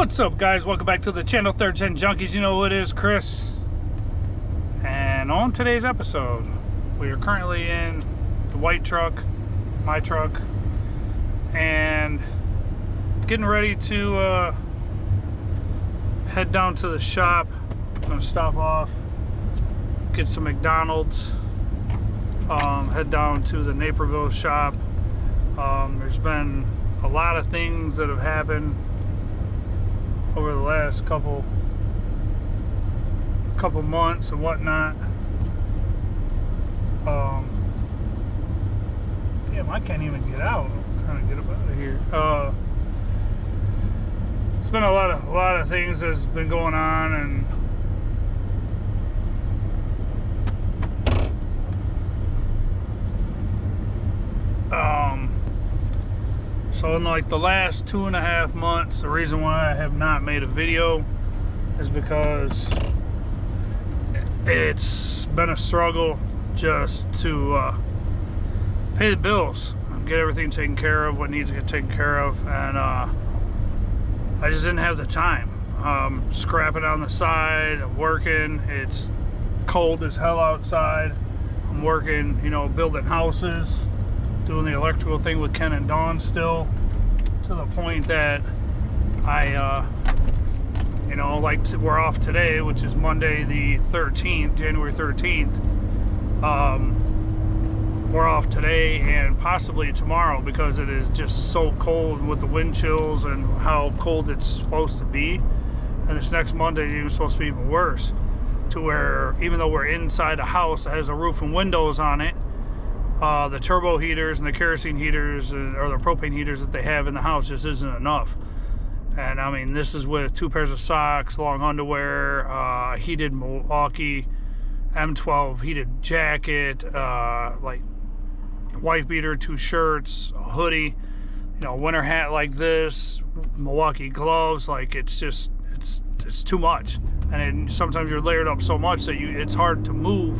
What's up, guys? Welcome back to the channel, Third Gen Junkies. You know who it is, Chris. And on today's episode, we are currently in the white truck, my truck, and getting ready to head down to the shop. I'm gonna stop off, get some McDonald's, head down to the Naperville shop. There's been a lot of things that have happened over the last couple months and whatnot. Damn, I can't even get out. I'm trying to get up out of here. It's been a lot of things that's been going on, and so in like the last 2.5 months, the reason why I have not made a video is because it's been a struggle just to pay the bills and get everything taken care of, what needs to get taken care of, and I just didn't have the time. Scrapping on the side, I'm working, it's cold as hell outside. I'm working, you know, building houses, doing the electrical thing with Ken and Dawn still, to the point that I, you know, like we're off today, which is Monday the 13th, January 13th. We're off today and possibly tomorrow because it is just so cold with the wind chills and how cold it's supposed to be. And this next Monday is even supposed to be even worse, to where even though we're inside a house that has a roof and windows on it, the turbo heaters and the kerosene heaters or the propane heaters that they have in the house just isn't enough. And I mean, this is with 2 pairs of socks, long underwear, heated Milwaukee M12 heated jacket, like wife beater, 2 shirts, a hoodie, you know, winter hat like this, Milwaukee gloves. Like, it's just it's too much. And sometimes you're layered up so much that it's hard to move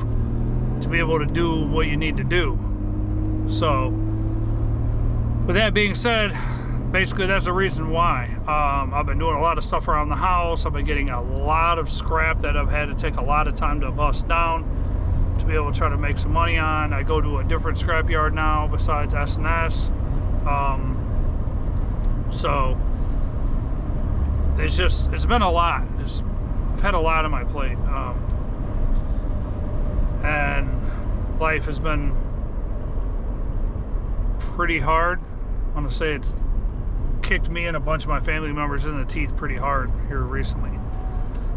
to be able to do what you need to do. So with that being said, basically that's the reason why. I've been doing a lot of stuff around the house. I've been getting a lot of scrap that I've had to take a lot of time to bust down to be able to try to make some money on. I go to a different scrap yard now besides S&S. So it's been a lot. I've had a lot on my plate. And life has been pretty hard. I want to say it's kicked me and a bunch of my family members in the teeth pretty hard here recently.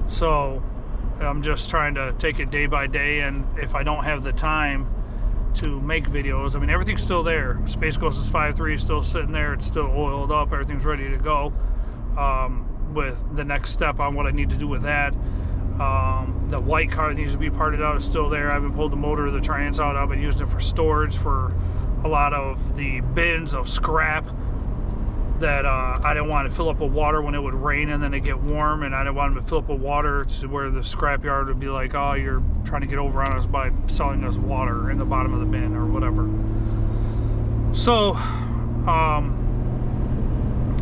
So I'm just trying to take it day by day, and if I don't have the time to make videos, I mean, everything's still there. Space Ghost 5.3 is still sitting there. It's still oiled up. Everything's ready to go, with the next step on what I need to do with that. The white car that needs to be parted out is still there. I haven't pulled the motor or the trans out. I've been using it for storage for a lot of the bins of scrap that I didn't want to fill up with water when it would rain and then it get warm, and I didn't want them to fill up with water to where the scrap yard would be like, oh, you're trying to get over on us by selling us water in the bottom of the bin or whatever. So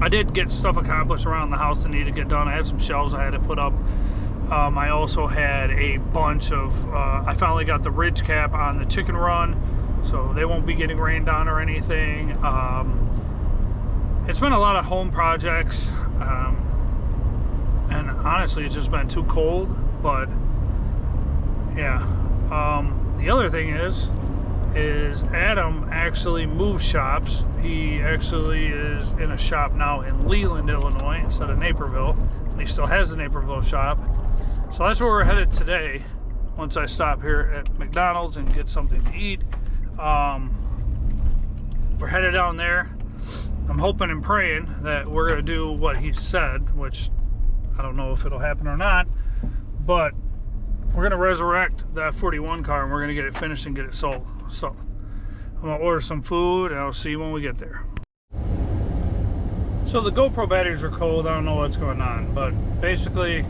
I did get stuff accomplished around the house that needed to get done. I had some shelves I had to put up. I also had a bunch of, I finally got the ridge cap on the chicken run, so they won't be getting rained on or anything. It's been a lot of home projects, and honestly, it's just been too cold. But yeah, the other thing is Adam actually moved shops. He actually is in a shop now in Leland, Illinois, instead of Naperville, and he still has the Naperville shop. So that's where we're headed today, once I stop here at McDonald's and get something to eat. We're headed down there. I'm hoping and praying that we're going to do what he said, which I don't know if it'll happen or not, but we're going to resurrect that 41 car and we're going to get it finished and get it sold. So I'm going to order some food and I'll see you when we get there. So the GoPro batteries are cold. I don't know what's going on, but basically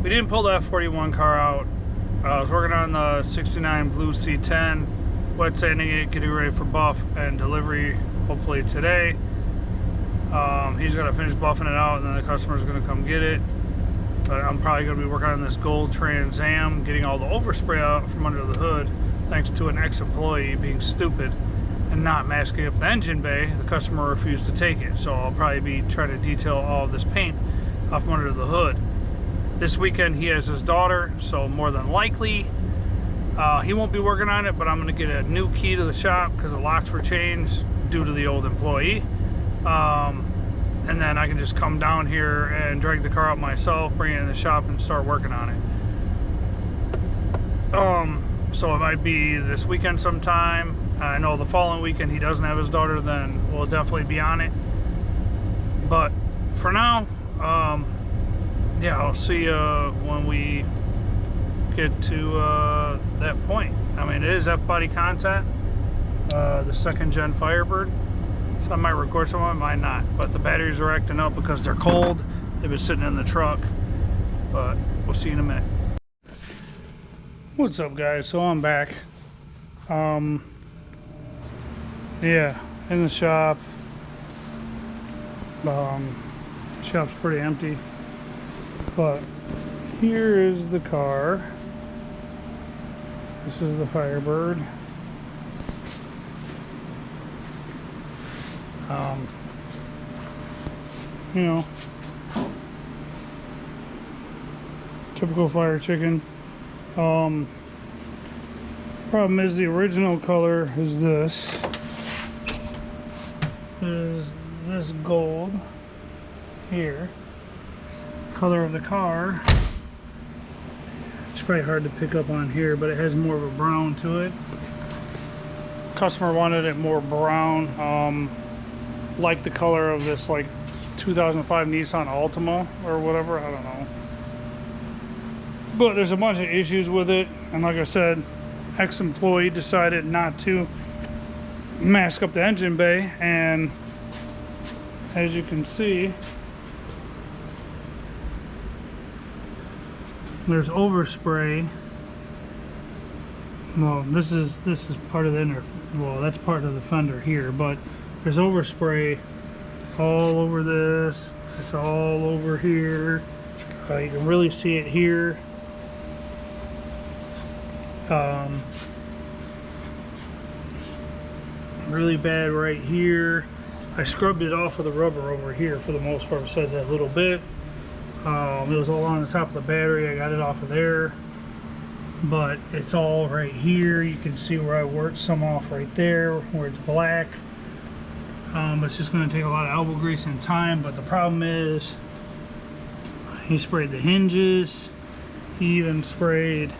we didn't pull that 41 car out. I was working on the 69 Blue C10, wet sanding it, getting ready for buff and delivery hopefully today. He's gonna finish buffing it out, and then the customer's gonna come get it. But I'm probably gonna be working on this gold Trans Am, getting all the overspray out from under the hood, thanks to an ex-employee being stupid and not masking up the engine bay. The customer refused to take it, so I'll probably be trying to detail all of this paint up under the hood. This weekend he has his daughter, so more than likely he won't be working on it, but I'm gonna get a new key to the shop because the locks were changed due to the old employee. And then I can just come down here and drag the car out myself, bring it in the shop, and start working on it. So it might be this weekend sometime. I know the following weekend he doesn't have his daughter, then we'll definitely be on it. But for now, yeah, I'll see you when we get to that point. I mean, it is F-body content, the second gen Firebird. So I might record some of it, might not. But the batteries are acting up because they're cold. They've been sitting in the truck. But we'll see you in a minute. What's up, guys? So I'm back. Yeah, in the shop. Shop's pretty empty. But here is the car. This is the Firebird. You know, typical Firechicken. Problem is the original color is this. Is this gold here. Color of the car. It's probably hard to pick up on here, but it has more of a brown to it. Customer wanted it more brown. Like the color of this like 2005 Nissan Altima or whatever, I don't know. But there's a bunch of issues with it, and like I said, ex-employee decided not to mask up the engine bay, and as you can see, there's overspray. Well, this is part of the inner, well, that's part of the fender here, but there's overspray all over this. It's all over here. You can really see it here. Really bad right here. I scrubbed it off with the rubber over here for the most part, besides that little bit. It was all on the top of the battery. I got it off of there, but it's all right here. You can see where I worked some off right there where it's black. It's just going to take a lot of elbow grease and time, but the problem is he sprayed the hinges. He even sprayed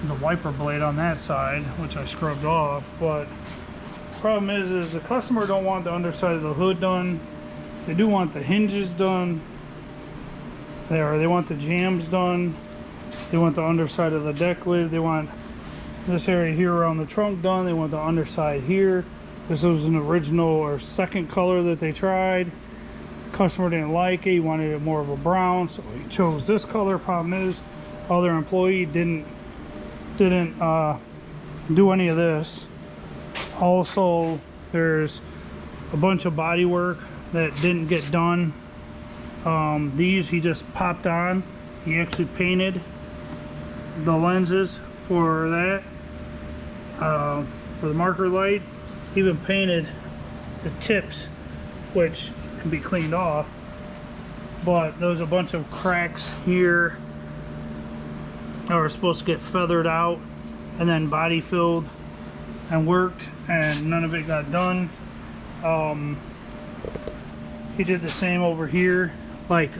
the wiper blade on that side, which I scrubbed off. But the problem is the customer don't want the underside of the hood done. They do want the hinges done. They want the jams done. They want the underside of the deck lid. They want this area here around the trunk done. They want the underside here. This was an original or second color that they tried. Customer didn't like it. He wanted it more of a brown, so he chose this color. Problem is, other employee didn't do any of this. Also, there's a bunch of body work that didn't get done. These he just popped on. He actually painted the lenses for that, for the marker light. He even painted the tips, which can be cleaned off. But there was a bunch of cracks here that were supposed to get feathered out and then body filled and worked, and none of it got done. He did the same over here. Like,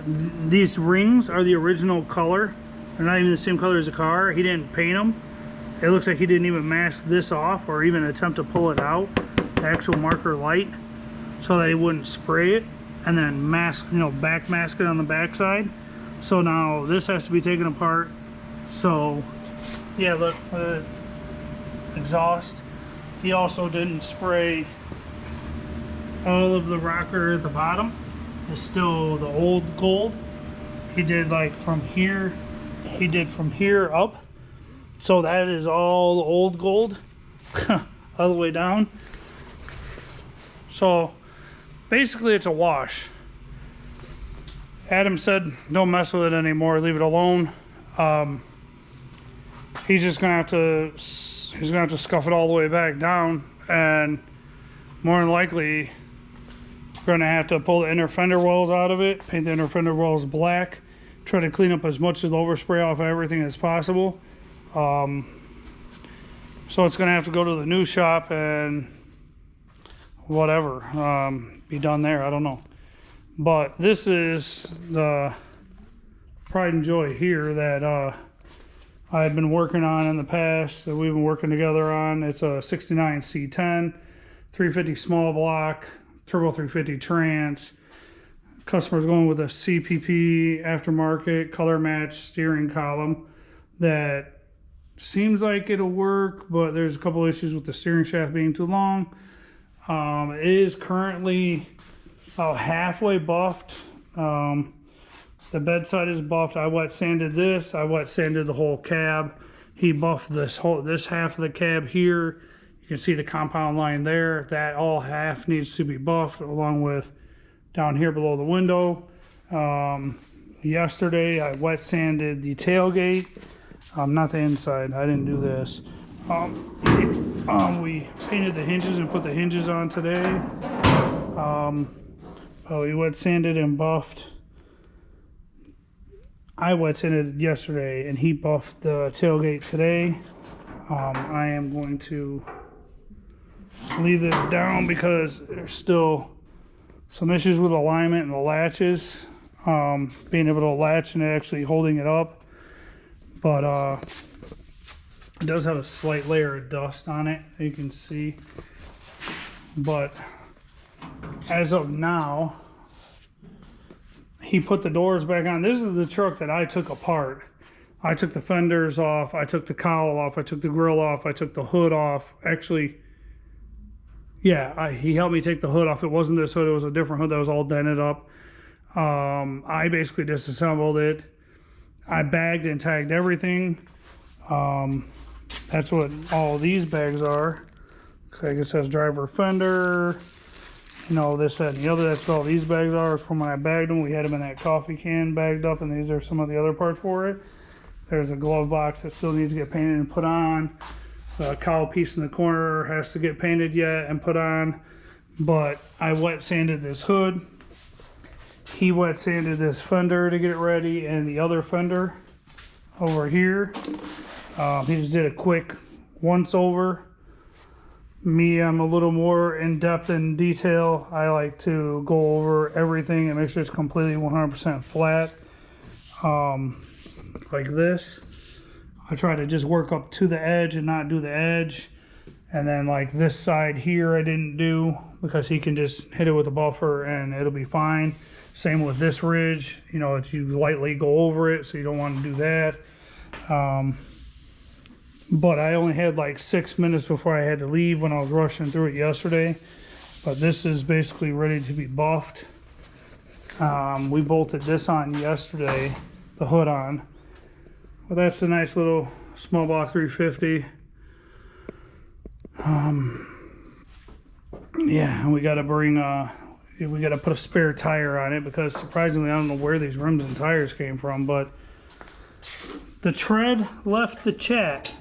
these rings are the original color. They're not even the same color as the car. He didn't paint them. It looks like he didn't even mask this off or even attempt to pull it out, the actual marker light, so that he wouldn't spray it and then mask, you know, back mask it on the back side. So now this has to be taken apart. So yeah, look, exhaust. He also didn't spray all of the rocker at the bottom. It's still the old gold. He did like from here, he did from here up. So that is all the old gold all the way down. So basically it's a wash. Adam said don't mess with it anymore, leave it alone. He's just gonna have to scuff it all the way back down, and more than likely we're gonna have to pull the inner fender wells out of it, paint the inner fender wells black, try to clean up as much of the overspray off everything as possible. So it's gonna have to go to the new shop and whatever, be done there. I don't know, but this is the pride and joy here that I've been working on in the past, that we've been working together on. It's a 69 C10, 350 small block, turbo 350 trans. Customer's going with a CPP aftermarket color match steering column that seems like it'll work, but there's a couple issues with the steering shaft being too long. It is currently about halfway buffed. The bedside is buffed. I wet sanded this. I wet sanded the whole cab. He buffed this half of the cab here. You can see the compound line there. That all half needs to be buffed, along with down here below the window. Yesterday I wet sanded the tailgate, not the inside. I didn't do this. We painted the hinges and put the hinges on today. We wet sanded and buffed. I wet sanded yesterday and he buffed the tailgate today. I am going to leave this down because there's still some issues with alignment and the latches, being able to latch and actually holding it up. But it does have a slight layer of dust on it, you can see. But as of now, he put the doors back on. This is the truck that I took apart. I took the fenders off, I took the cowl off, I took the grill off, I took the hood off. Actually, yeah, he helped me take the hood off. It wasn't this hood, it was a different hood that was all dented up. I basically disassembled it. I bagged and tagged everything. That's what all these bags are. I guess it says driver fender, you know, this, that, and the other. That's what all these bags are. From when I bagged them, we had them in that coffee can bagged up, and these are some of the other parts for it. There's a glove box that still needs to get painted and put on. The cowl piece in the corner has to get painted yet and put on. But I wet sanded this hood. He wet sanded this fender to get it ready, and the other fender over here. He just did a quick once over. Me, I'm a little more in depth in detail. I like to go over everything and make sure it's completely 100% flat. Like this. I try to just work up to the edge and not do the edge. And then like this side here I didn't do, because he can just hit it with a buffer and it'll be fine. Same with this ridge, you know, if you lightly go over it, so you don't want to do that. But I only had like 6 minutes before I had to leave when I was rushing through it yesterday. But this is basically ready to be buffed. We bolted this on yesterday, the hood on. Well, that's a nice little small block 350. Yeah, we got to bring we got to put a spare tire on it, because surprisingly I don't know where these rims and tires came from, but the tread left the chat.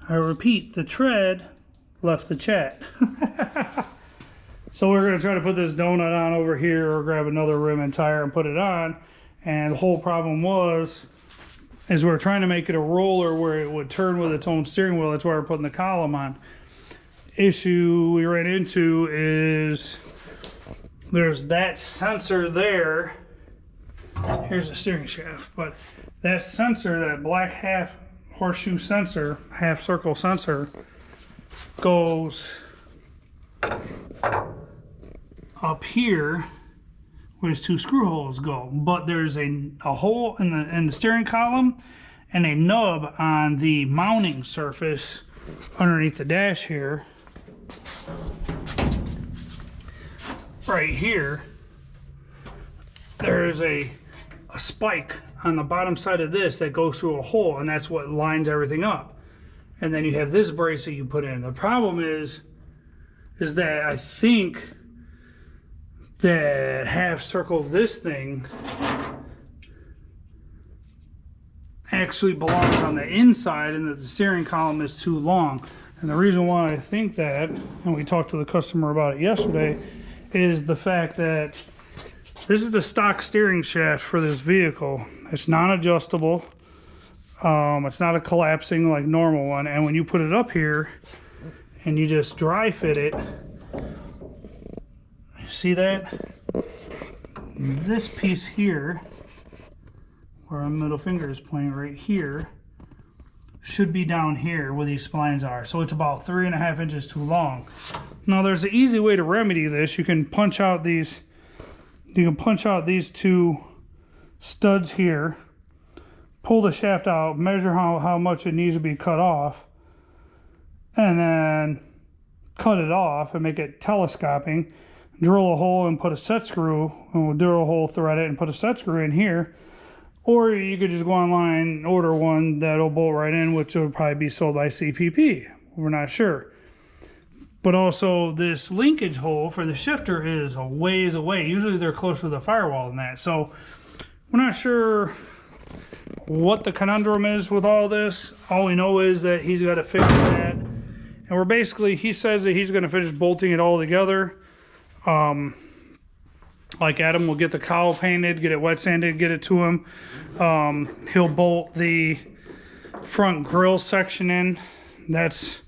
I repeat, the tread left the chat. So we're going to try to put this donut on over here, or grab another rim and tire and put it on. And the whole problem is we're trying to make it a roller where it would turn with its own steering wheel. That's why we're putting the column on. Issue we ran into is there's that sensor there. Here's the steering shaft, but that sensor, that black half horseshoe sensor, half circle sensor, goes up here where his two screw holes go. But there's a hole in the steering column and a nub on the mounting surface underneath the dash here. Right here, there is a spike on the bottom side of this that goes through a hole, and that's what lines everything up. And then you have this brace that you put in. The problem is that I think that half circle of this thing actually belongs on the inside, and that the steering column is too long. And the reason why I think that, and we talked to the customer about it yesterday, is the fact that this is the stock steering shaft for this vehicle. It's non-adjustable. It's not a collapsing like normal one. And when you put it up here and you just dry fit it, see that? This piece here, where our middle finger is pointing right here, should be down here where these splines are. So it's about 3.5 inches too long. Now there's an easy way to remedy this. You can punch out these two studs here, pull the shaft out, measure how much it needs to be cut off, and then cut it off and make it telescoping. Drill a hole and put a set screw, and we'll drill a hole, thread it, and put a set screw in here. Or you could just go online and order one that'll bolt right in, which will probably be sold by CPP. We're not sure. But also this linkage hole for the shifter is a ways away. Usually they're closer to the firewall than that. So we're not sure what the conundrum is with all this. All we know is that he's got to fix that. And we're basically, he says that he's going to finish bolting it all together. Like Adam will get the cowl painted, get it wet sanded, get it to him. He'll bolt the front grille section in. That's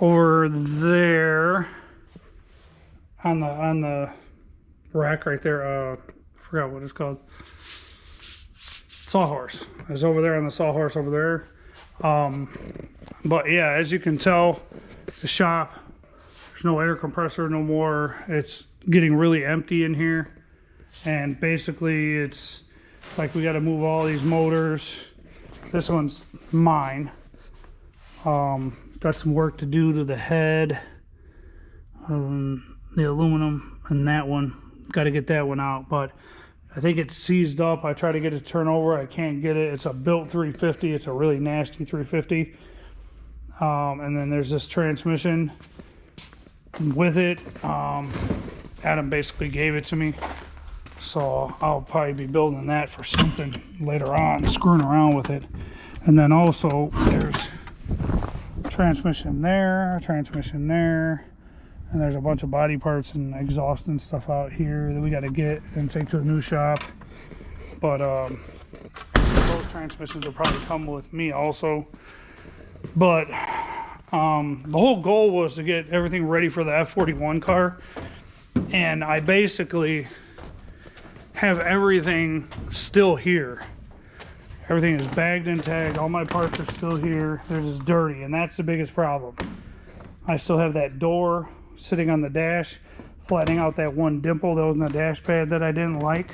over there on the rack right there. I forgot what it's called. Sawhorse. It's over there on the sawhorse over there. But yeah, as you can tell, the shop, there's no air compressor no more. It's getting really empty in here, and basically it's like we got to move all these motors. This one's mine. Got some work to do to the head, the aluminum, and that one. Got to get that one out, but I think it's seized up. I try to get it to turn over. I can't get it. It's a built 350. It's a really nasty 350. And then there's this transmission with it. Adam basically gave it to me, so I'll probably be building that for something later on, screwing around with it. And then also there's transmission there, and there's a bunch of body parts and exhaust and stuff out here that we got to get and take to the new shop. But those transmissions will probably come with me also. But the whole goal was to get everything ready for the F41 car, and I basically have everything still here. Everything is bagged and tagged. All my parts are still here. They're just dirty, and that's the biggest problem. I still have that door sitting on the dash, flattening out that one dimple that was in the dash pad that I didn't like.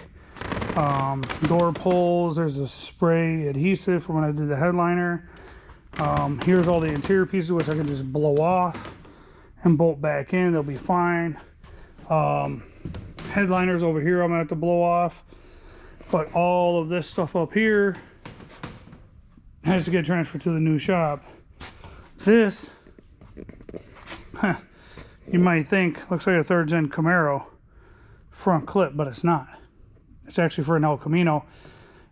Door pulls. There's a spray adhesive from when I did the headliner. Here's all the interior pieces, which I can just blow off and bolt back in. They'll be fine. Headliners over here I'm gonna have to blow off, but all of this stuff up here has to get transferred to the new shop. This, you might think looks like a 3rd gen Camaro front clip, but it's not. It's actually for an El Camino.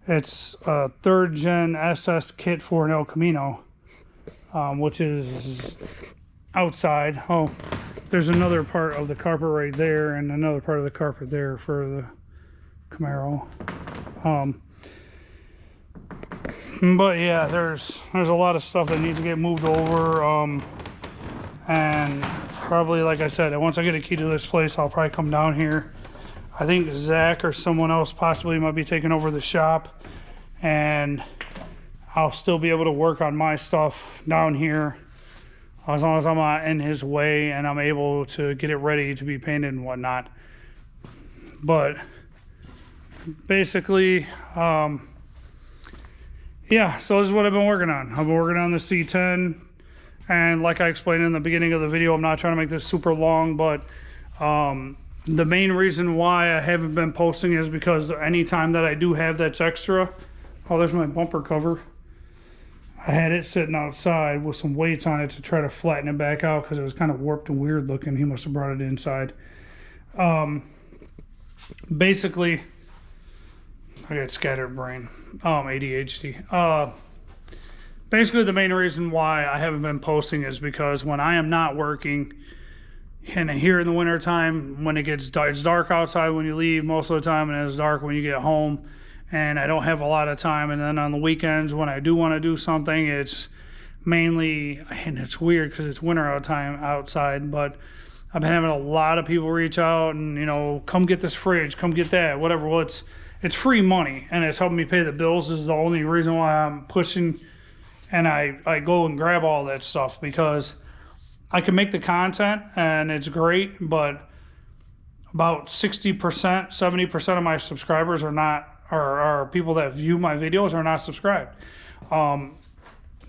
It's a 3rd gen SS kit for an El Camino, which is outside. Oh, there's another part of the carpet right there, and another part of the carpet there for the Camaro. But yeah, there's a lot of stuff that needs to get moved over, and probably, like I said, once I get a key to this place, I'll probably come down here. I think Zach or someone else possibly might be taking over the shop, and I'll still be able to work on my stuff down here as long as I'm not in his way and I'm able to get it ready to be painted and whatnot. But basically, yeah, so this is what I've been working on. I've been working on the C10, and like I explained in the beginning of the video, I'm not trying to make this super long, but the main reason why I haven't been posting is because anytime that I do have that's extra. Oh, there's my bumper cover. I had it sitting outside with some weights on it to try to flatten it back out because it was kind of warped and weird looking. He must have brought it inside. basically, I got scattered brain, ADHD. Basically, the main reason why I haven't been posting is because when I am not working, and here in the winter time, when it's dark outside when you leave most of the time, and it's dark when you get home, and I don't have a lot of time. And then on the weekends, when I do want to do something, it's mainly, and it's weird because it's winter outside, but I've been having a lot of people reach out and, you know, come get this fridge, come get that, whatever. Well, it's free money, and it's helping me pay the bills. This is the only reason why I'm pushing, and I go and grab all that stuff, because I can make the content and it's great, but about 60%, 70% of my subscribers are people that view my videos are not subscribed.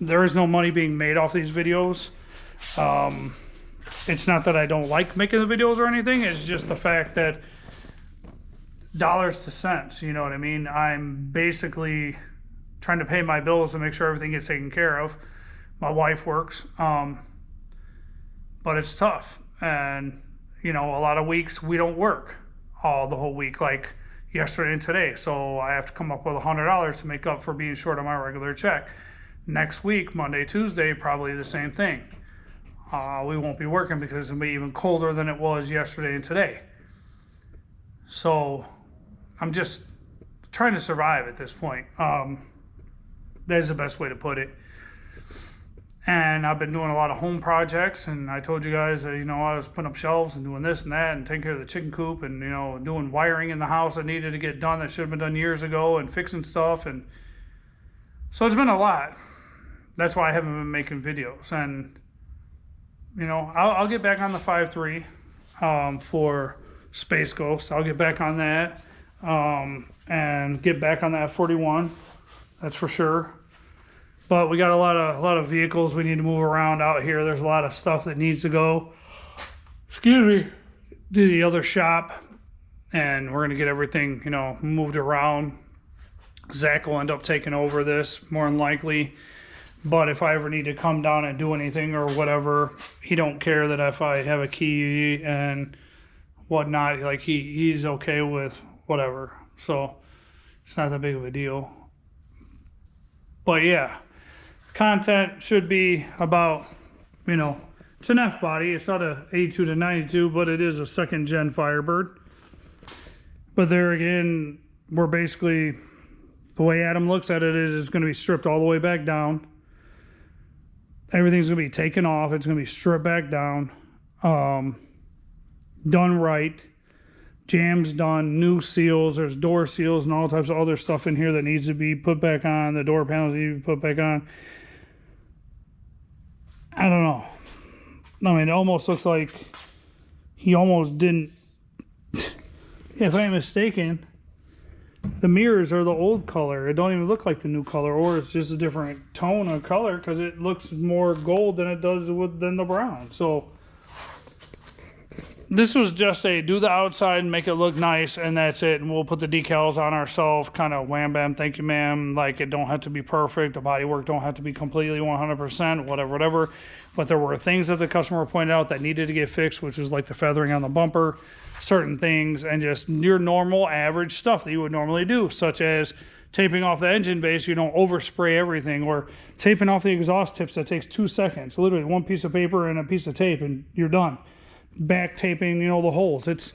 There is no money being made off these videos. It's not that I don't like making the videos or anything. It's just the fact that dollars to cents, you know what I mean? I'm basically trying to pay my bills and make sure everything gets taken care of. My wife works, but it's tough. And, you know, a lot of weeks we don't work the whole week, like yesterday and today. So I have to come up with $100 to make up for being short on my regular check. Next week, Monday, Tuesday, probably the same thing. We won't be working because it'll be even colder than it was yesterday and today. So I'm just trying to survive at this point. That's the best way to put it. And I've been doing a lot of home projects, and I told you guys that, you know, I was putting up shelves and doing this and that and taking care of the chicken coop, and, you know, doing wiring in the house that needed to get done that should have been done years ago, and fixing stuff. And so it's been a lot. That's why I haven't been making videos. And, you know, I'll get back on the 5.3 for Space Ghost. I'll get back on that, and get back on that 41. That's for sure. But we got a lot of vehicles we need to move around out here. There's a lot of stuff that needs to go, excuse me, to the other shop, and we're gonna get everything, you know, moved around. Zach will end up taking over this more than likely. But if I ever need to come down and do anything or whatever, he don't care that if I have a key and whatnot. Like he's okay with whatever. So it's not that big of a deal. But yeah, content should be about, you know, it's an F body. It's not a 82 to 92, but it is a second gen Firebird. But there again, we're basically, the way Adam looks at it is it's going to be stripped all the way back down. Everything's going to be taken off. It's going to be stripped back down. Done right. Jams done. New seals. There's door seals and all types of other stuff in here that needs to be put back on. The door panels need to be put back on. I don't know. I mean, it almost looks like he almost didn't. If I'm mistaken, the mirrors are the old color. It don't even look like the new color, or it's just a different tone of color because it looks more gold than it does than the brown. So this was just a do the outside and make it look nice, and that's it. And we'll put the decals on ourselves, kind of wham bam, thank you ma'am. Like, it don't have to be perfect. The bodywork don't have to be completely 100%, whatever. But there were things that the customer pointed out that needed to get fixed, which was like the feathering on the bumper, certain things, and just your normal average stuff that you would normally do, such as taping off the engine base. You don't overspray everything, or taping off the exhaust tips. That takes 2 seconds, literally one piece of paper and a piece of tape, and you're done. Back taping, you know, the holes. It's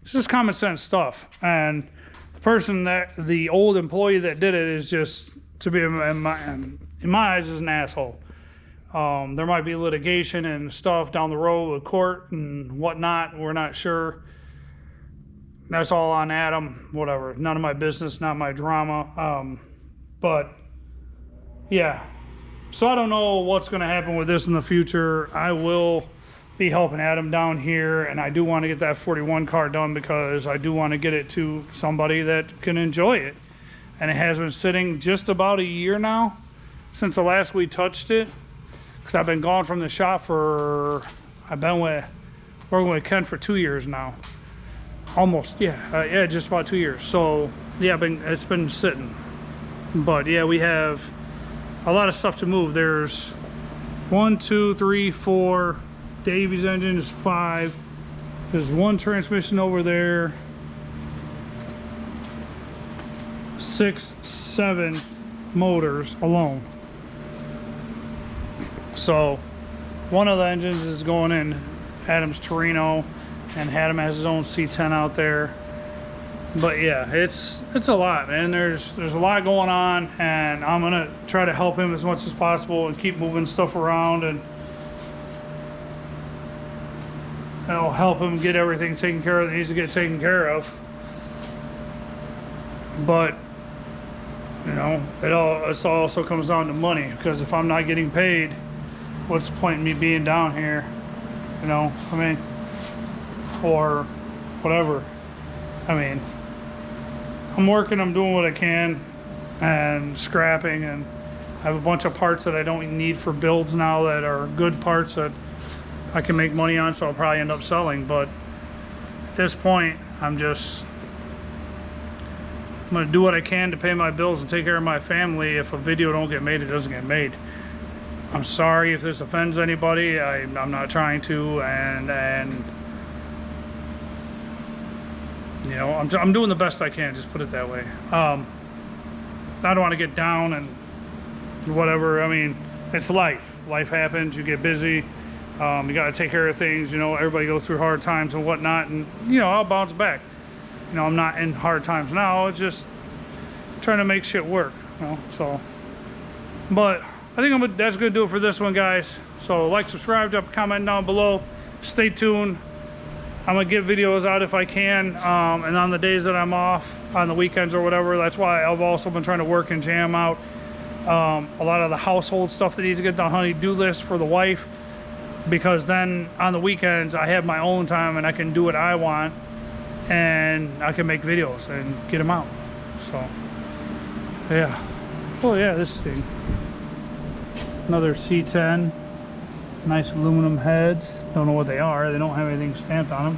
just common sense stuff. And the person the old employee that did it is just, to be in my eyes, is an asshole. There might be litigation and stuff down the road with court and whatnot. We're not sure. That's all on Adam, whatever. None of my business, not my drama. But yeah, so I don't know what's going to happen with this in the future. I will be helping Adam down here, and I do want to get that 41 car done because I do want to get it to somebody that can enjoy it. And it has been sitting just about a year now since the last we touched it, because I've been gone from the shop I've been working with Ken for 2 years now. Almost, yeah, just about 2 years. So yeah, it's been sitting. But yeah, we have a lot of stuff to move. There's 1, 2, 3, 4. Davy's engine is 5. There's 1 transmission over there. 6, 7 motors alone. So one of the engines is going in Adam's Torino, and Adam has his own C10 out there. But yeah, it's a lot, man. There's a lot going on, and I'm gonna try to help him as much as possible and keep moving stuff around, and I'll help him get everything taken care of that needs to get taken care of. But you know, it also comes down to money, because if I'm not getting paid, what's the point in me being down here? You know, I mean, or whatever. I mean, I'm working, I'm doing what I can, and scrapping, and I have a bunch of parts that I don't need for builds now that are good parts that I can make money on, so I'll probably end up selling. But at this point, I'm gonna do what I can to pay my bills and take care of my family. If a video don't get made, it doesn't get made. I'm sorry if this offends anybody. I'm not trying to, and you know, I'm doing the best I can, just put it that way. I don't want to get down and whatever. I mean, it's life. Life happens, you get busy, you got to take care of things, you know, everybody goes through hard times and whatnot, and you know, I'll bounce back. You know, I'm not in hard times now, it's just trying to make shit work, you know, so. But I think that's gonna do it for this one, guys. So like, subscribe, drop a comment down below, stay tuned. I'm gonna get videos out if I can, and on the days that I'm off, on the weekends or whatever. That's why I've also been trying to work and jam out a lot of the household stuff that needs to get the honey-do list for the wife, because then on the weekends I have my own time and I can do what I want, and I can make videos and get them out. So yeah. Oh yeah, this thing, another C10. Nice aluminum heads. Don't know what they are. They don't have anything stamped on them.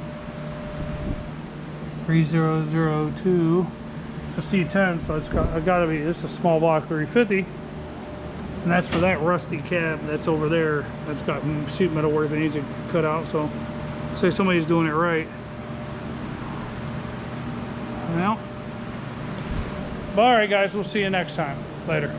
3002. It's a C10, so it's gotta be. This is a small block 350, and that's for that rusty cab that's over there. That's got sheet metal work that needs to cut out. So, say somebody's doing it right. Well, all right, guys. We'll see you next time. Later.